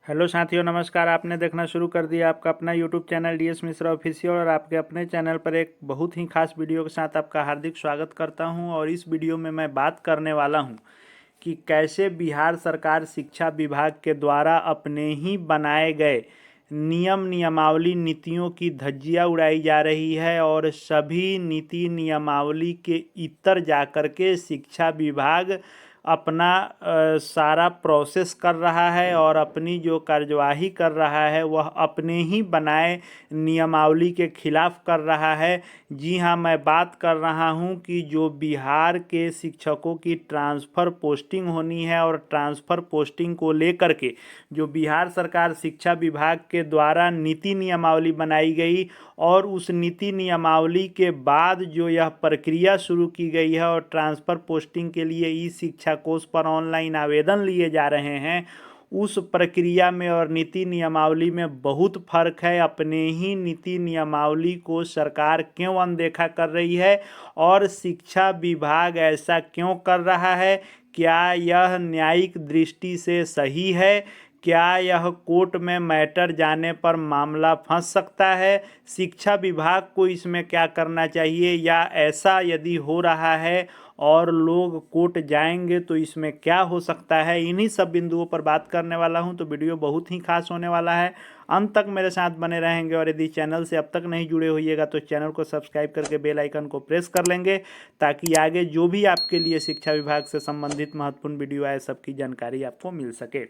Hello साथियों, नमस्कार। आपने देखना शुरू कर दिया आपका अपना YouTube channel DS Mishra official और आपके अपने चैनल पर एक बहुत ही खास वीडियो के साथ आपका हार्दिक स्वागत करता हूं। और इस वीडियो में मैं बात करने वाला हूं कि कैसे बिहार सरकार शिक्षा विभाग के द्वारा अपने ही बनाए गए नियमावली नीतियों की धज्जियां उड़ाई जा रही है और सभी नीति नियमावली के इतर जाकर के शिक्षा विभाग अपना सारा प्रोसेस कर रहा है और अपनी जो कार्यवाही कर रहा है वह अपने ही बनाए नियमावली के खिलाफ कर रहा है। जी हाँ, मैं बात कर रहा हूँ कि जो बिहार के शिक्षकों की ट्रांसफ़र पोस्टिंग होनी है और ट्रांसफ़र पोस्टिंग को लेकर के जो बिहार सरकार शिक्षा विभाग के द्वारा नीति नियमावली बनाई गई और उस नीति नियमावली के बाद जो यह प्रक्रिया शुरू की गई है और ट्रांसफ़र पोस्टिंग के लिए ई शिक्षा कोष पर ऑनलाइन आवेदन लिए जा रहे हैं, उस प्रक्रिया में और नीति नियमावली में बहुत फ़र्क है। अपने ही नीति नियमावली को सरकार क्यों अनदेखा कर रही है और शिक्षा विभाग ऐसा क्यों कर रहा है? क्या यह न्यायिक दृष्टि से सही है? क्या यह कोर्ट में मैटर जाने पर मामला फंस सकता है? शिक्षा विभाग को इसमें क्या करना चाहिए, या ऐसा यदि हो रहा है और लोग कोर्ट जाएंगे तो इसमें क्या हो सकता है? इन्हीं सब बिंदुओं पर बात करने वाला हूं। तो वीडियो बहुत ही खास होने वाला है, अंत तक मेरे साथ बने रहेंगे। और यदि चैनल से अब तक नहीं जुड़े होइएगा तो चैनल को सब्सक्राइब करके बेल आइकन को प्रेस कर लेंगे, ताकि आगे जो भी आपके लिए शिक्षा विभाग से संबंधित महत्वपूर्ण वीडियो आए सबकी जानकारी आपको मिल सके।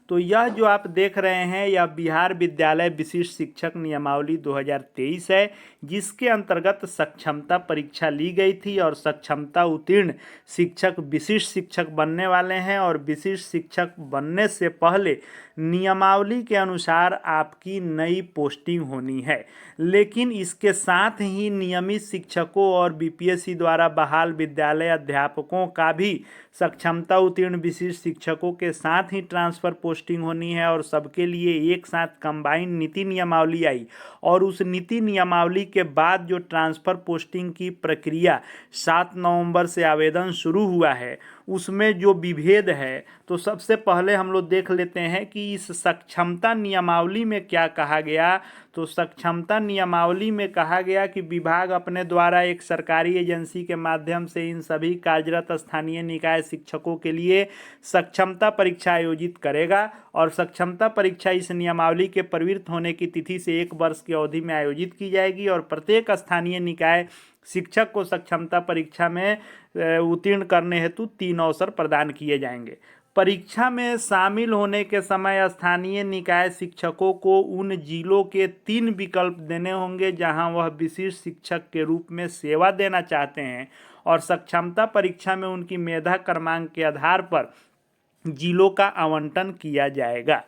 तो यह जो आप देख रहे हैं यह बिहार विद्यालय विशिष्ट शिक्षक नियमावली 2023 है, जिसके अंतर्गत सक्षमता परीक्षा ली गई थी और सक्षमता उत्तीर्ण शिक्षक विशिष्ट शिक्षक बनने वाले हैं। और विशिष्ट शिक्षक बनने से पहले नियमावली के अनुसार आपकी नई पोस्टिंग होनी है, लेकिन इसके साथ ही नियमित शिक्षकों और बीपीएससी द्वारा बहाल विद्यालय अध्यापकों का भी सक्षमता उत्तीर्ण विशिष्ट शिक्षकों के साथ ही ट्रांसफ़र पोस्टिंग होनी है। और सबके लिए एक साथ कंबाइंड नीति नियमावली आई और उस नीति नियमावली के बाद जो ट्रांसफ़र पोस्टिंग की प्रक्रिया 7 नवंबर से आवेदन शुरू हुआ है, उसमें जो विभेद है, तो सबसे पहले हम लोग देख लेते हैं कि इस सक्षमता नियमावली में क्या कहा गया। तो सक्षमता नियमावली में कहा गया कि विभाग अपने द्वारा एक सरकारी एजेंसी के माध्यम से इन सभी कार्यरत स्थानीय निकाय शिक्षकों के लिए सक्षमता परीक्षा आयोजित करेगा और सक्षमता परीक्षा इस नियमावली के प्रवृत्त होने की तिथि से 1 वर्ष की अवधि में आयोजित की जाएगी। और प्रत्येक स्थानीय निकाय शिक्षक को सक्षमता परीक्षा में उत्तीर्ण करने हेतु 3 अवसर प्रदान किए जाएंगे। परीक्षा में शामिल होने के समय स्थानीय निकाय शिक्षकों को उन जिलों के 3 विकल्प देने होंगे जहां वह विशिष्ट शिक्षक के रूप में सेवा देना चाहते हैं, और सक्षमता परीक्षा में उनकी मेधा क्रमांक के आधार पर जिलों का आवंटन किया जाएगा।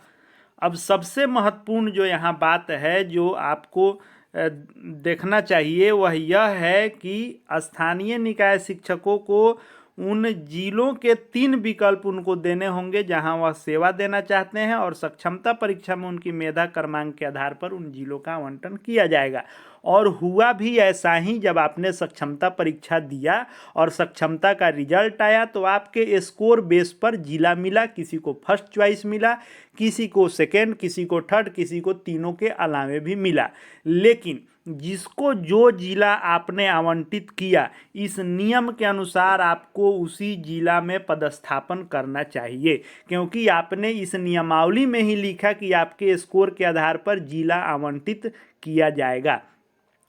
अब सबसे महत्वपूर्ण जो यहाँ बात है जो आपको देखना चाहिए वह यह है कि स्थानीय निकाय शिक्षकों को उन जिलों के 3 विकल्प उनको देने होंगे जहां वह सेवा देना चाहते हैं, और सक्षमता परीक्षा में उनकी मेधा क्रमांक के आधार पर उन जिलों का आवंटन किया जाएगा। और हुआ भी ऐसा ही। जब आपने सक्षमता परीक्षा दिया और सक्षमता का रिजल्ट आया तो आपके स्कोर बेस पर जिला मिला। किसी को फर्स्ट चॉइस मिला, किसी को सेकेंड, किसी को थर्ड, किसी को तीनों के अलावे भी मिला। लेकिन जिसको जो जिला आपने आवंटित किया, इस नियम के अनुसार आपको उसी जिला में पदस्थापन करना चाहिए, क्योंकि आपने इस नियमावली में ही लिखा कि आपके स्कोर के आधार पर जिला आवंटित किया जाएगा।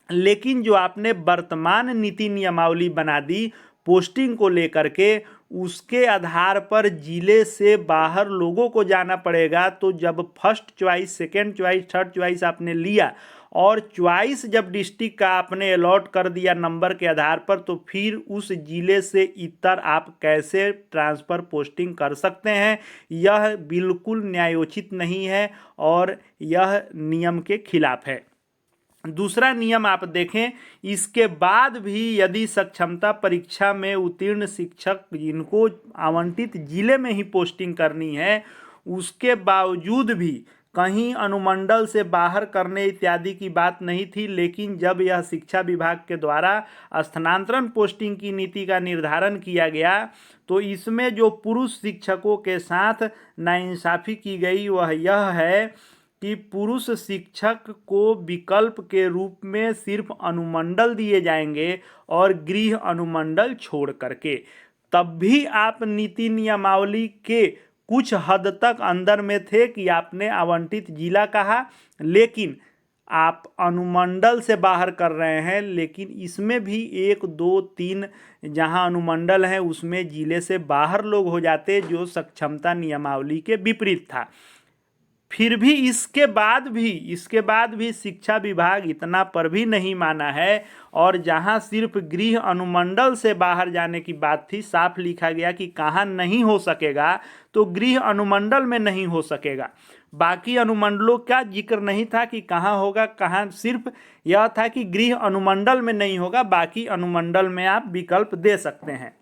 लेकिन जो आपने वर्तमान नीति नियमावली बना दी पोस्टिंग को लेकर के, उसके आधार पर जिले से बाहर लोगों को जाना पड़ेगा। तो जब first choice, second choice, third choice आपने लिया और चॉइस जब डिस्ट्रिक्ट का आपने अलॉट कर दिया नंबर के आधार पर, तो फिर उस जिले से इतर आप कैसे ट्रांसफ़र पोस्टिंग कर सकते हैं? यह बिल्कुल न्यायोचित नहीं है और यह नियम के खिलाफ है। दूसरा नियम आप देखें, इसके बाद भी यदि सक्षमता परीक्षा में उत्तीर्ण शिक्षक जिनको आवंटित जिले में ही पोस्टिंग करनी है, उसके बावजूद भी कहीं अनुमंडल से बाहर करने इत्यादि की बात नहीं थी। लेकिन जब यह शिक्षा विभाग के द्वारा स्थानांतरण पोस्टिंग की नीति का निर्धारण किया गया तो इसमें जो पुरुष शिक्षकों के साथ नाइंसाफ़ी की गई वह यह है कि पुरुष शिक्षक को विकल्प के रूप में सिर्फ अनुमंडल दिए जाएंगे और गृह अनुमंडल छोड़ करके। तब भी आप नीति नियमावली के कुछ हद तक अंदर में थे कि आपने आवंटित जिला कहा, लेकिन आप अनुमंडल से बाहर कर रहे हैं। लेकिन इसमें भी 1, 2, 3 जहां अनुमंडल हैं उसमें जिले से बाहर लोग हो जाते, जो सक्षमता नियमावली के विपरीत था। फिर भी इसके बाद भी शिक्षा विभाग इतना पर भी नहीं माना है, और जहां सिर्फ गृह अनुमंडल से बाहर जाने की बात थी, साफ लिखा गया कि कहाँ नहीं हो सकेगा, तो गृह अनुमंडल में नहीं हो सकेगा। बाकी अनुमंडलों का जिक्र नहीं था कि कहाँ होगा, कहाँ, सिर्फ यह था कि गृह अनुमंडल में नहीं होगा, बाकी अनुमंडल में आप विकल्प दे सकते हैं।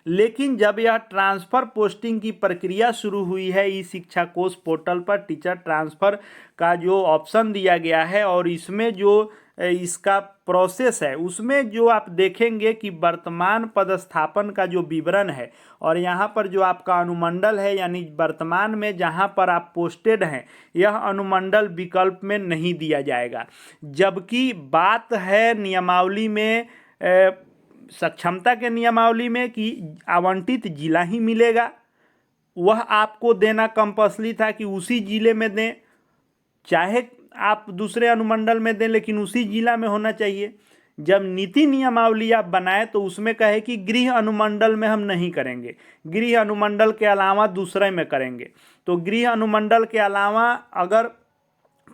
लेकिन जब यह ट्रांसफ़र पोस्टिंग की प्रक्रिया शुरू हुई है, ई शिक्षा कोश पोर्टल पर टीचर ट्रांसफ़र का जो ऑप्शन दिया गया है और इसमें जो इसका प्रोसेस है उसमें जो आप देखेंगे कि वर्तमान पदस्थापन का जो विवरण है और यहाँ पर जो आपका अनुमंडल है, यानी वर्तमान में जहाँ पर आप पोस्टेड हैं, यह अनुमंडल विकल्प में नहीं दिया जाएगा। जबकि बात है नियमावली में, सक्षमता के नियमावली में, कि आवंटित जिला ही मिलेगा, वह आपको देना कंपल्सरी था कि उसी जिले में दें, चाहे आप दूसरे अनुमंडल में दें लेकिन उसी जिला में होना चाहिए। जब नीति नियमावली आप बनाए तो उसमें कहे कि गृह अनुमंडल में हम नहीं करेंगे, गृह अनुमंडल के अलावा दूसरे में करेंगे। तो गृह अनुमंडल के अलावा अगर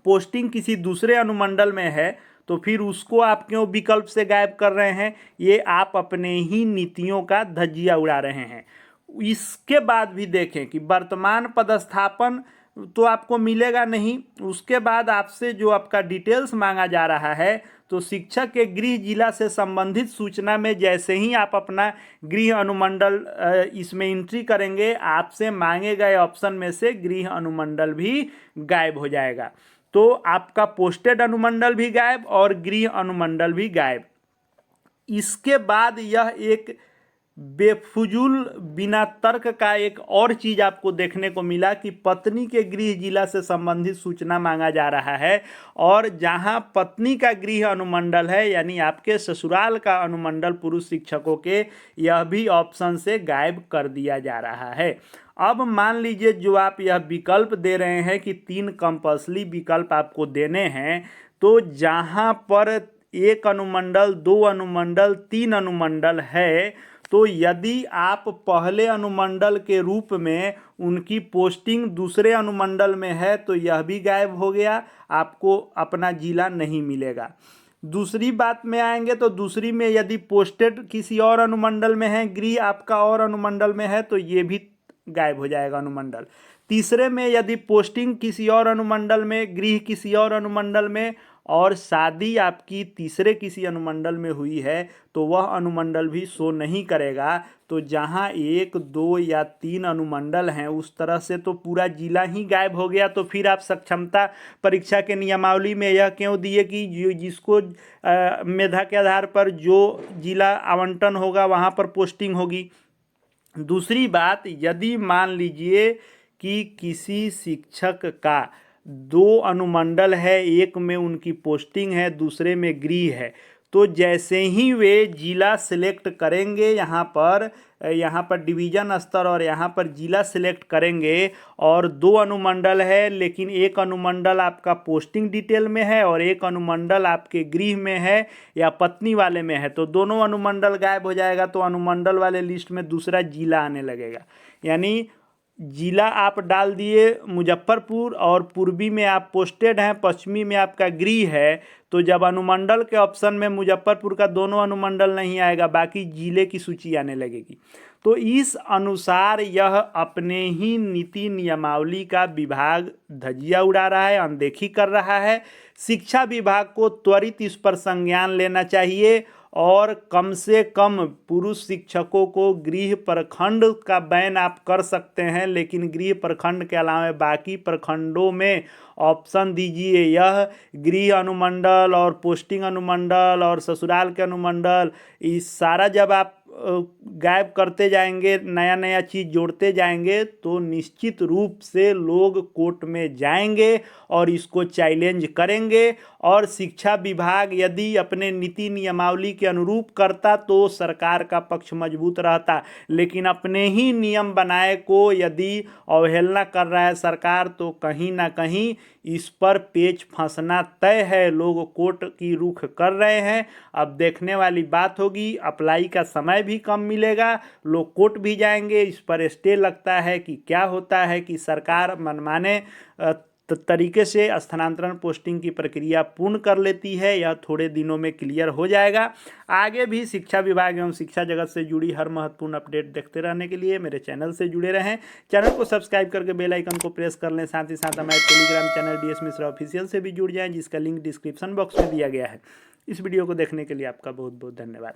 पोस्टिंग किसी दूसरे अनुमंडल में है तो फिर उसको आप क्यों विकल्प से गायब कर रहे हैं? ये आप अपने ही नीतियों का धज्जिया उड़ा रहे हैं। इसके बाद भी देखें कि वर्तमान पदस्थापन तो आपको मिलेगा नहीं, उसके बाद आपसे जो आपका डिटेल्स मांगा जा रहा है, तो शिक्षक के गृह जिला से संबंधित सूचना में जैसे ही आप अपना गृह अनुमंडल इसमें एंट्री करेंगे, आपसे मांगे गए ऑप्शन में से गृह अनुमंडल भी गायब हो जाएगा। तो आपका पोस्टेड अनुमंडल भी गायब और गृह अनुमंडल भी गायब। इसके बाद यह एक बेफुजूल बिना तर्क का एक और चीज़ आपको देखने को मिला कि पत्नी के गृह जिला से संबंधित सूचना मांगा जा रहा है, और जहां पत्नी का गृह अनुमंडल है यानी आपके ससुराल का अनुमंडल पुरुष शिक्षकों के, यह भी ऑप्शन से गायब कर दिया जा रहा है। अब मान लीजिए जो आप यह विकल्प दे रहे हैं कि 3 कंपल्सरी विकल्प आपको देने हैं, तो जहां पर 1 अनुमंडल, 2 अनुमंडल, 3 अनुमंडल है, तो यदि आप पहले अनुमंडल के रूप में उनकी पोस्टिंग दूसरे अनुमंडल में है तो यह भी गायब हो गया, आपको अपना जिला नहीं मिलेगा। दूसरी बात में आएंगे तो दूसरी में यदि पोस्टेड किसी और अनुमंडल में है, गृह आपका और अनुमंडल में है, तो ये भी गायब हो जाएगा अनुमंडल। तीसरे में यदि पोस्टिंग किसी और अनुमंडल में, गृह किसी और अनुमंडल में, और शादी आपकी तीसरे किसी अनुमंडल में हुई है, तो वह अनुमंडल भी शो नहीं करेगा। तो जहां 1, 2 या 3 अनुमंडल हैं उस तरह से तो पूरा जिला ही गायब हो गया। तो फिर आप सक्षमता परीक्षा के नियमावली में यह क्यों दिए कि जिसको मेधा के आधार पर जो जिला आवंटन होगा वहां पर पोस्टिंग होगी। दूसरी बात, यदि मान लीजिए कि किसी शिक्षक का 2 अनुमंडल है, एक में उनकी पोस्टिंग है, दूसरे में गृह है, तो जैसे ही वे जिला सिलेक्ट करेंगे, यहाँ पर डिवीज़न स्तर और यहाँ पर जिला सिलेक्ट करेंगे, और 2 अनुमंडल है लेकिन एक अनुमंडल आपका पोस्टिंग डिटेल में है और एक अनुमंडल आपके गृह में है या पत्नी वाले में है, तो दोनों अनुमंडल गायब हो जाएगा। तो अनुमंडल वाले लिस्ट में दूसरा जिला आने लगेगा। यानी जिला आप डाल दिए मुजफ्फरपुर और पूर्वी में आप पोस्टेड हैं, पश्चिमी में आपका गृह है, तो जब अनुमंडल के ऑप्शन में मुजफ्फरपुर का दोनों अनुमंडल नहीं आएगा, बाकी जिले की सूची आने लगेगी। तो इस अनुसार यह अपने ही नीति नियमावली का विभाग धज्जिया उड़ा रहा है, अनदेखी कर रहा है। शिक्षा विभाग को त्वरित इस पर संज्ञान लेना चाहिए और कम से कम पुरुष शिक्षकों को गृह प्रखंड का बैन आप कर सकते हैं, लेकिन गृह प्रखंड के अलावा बाकी प्रखंडों में ऑप्शन दीजिए। यह गृह अनुमंडल और पोस्टिंग अनुमंडल और ससुराल के अनुमंडल, इस सारा जब आप गायब करते जाएंगे, नया नया चीज़ जोड़ते जाएंगे, तो निश्चित रूप से लोग कोर्ट में जाएंगे और इसको चैलेंज करेंगे। और शिक्षा विभाग यदि अपने नीति नियमावली के अनुरूप करता तो सरकार का पक्ष मजबूत रहता, लेकिन अपने ही नियम बनाए को यदि अवहेलना कर रहा है सरकार, तो कहीं ना कहीं इस पर पेच फंसना तय है। लोग कोर्ट की रुख कर रहे हैं। अब देखने वाली बात होगी, अप्लाई का समय भी कम मिलेगा, लोग कोर्ट भी जाएंगे, इस पर स्टे लगता है कि क्या होता है कि सरकार मनमाने तरीके से स्थानांतरण पोस्टिंग की प्रक्रिया पूर्ण कर लेती है। यह थोड़े दिनों में क्लियर हो जाएगा। आगे भी शिक्षा विभाग एवं शिक्षा जगत से जुड़ी हर महत्वपूर्ण अपडेट देखते रहने के लिए मेरे चैनल से जुड़े रहें। चैनल को सब्सक्राइब करके बेल आइकन को प्रेस कर लें। साथ ही साथ हमारे Telegram channel DS Mishra official से भी जुड़ जाएं, जिसका लिंक डिस्क्रिप्शन बॉक्स में दिया गया है। इस वीडियो को देखने के लिए आपका बहुत बहुत धन्यवाद।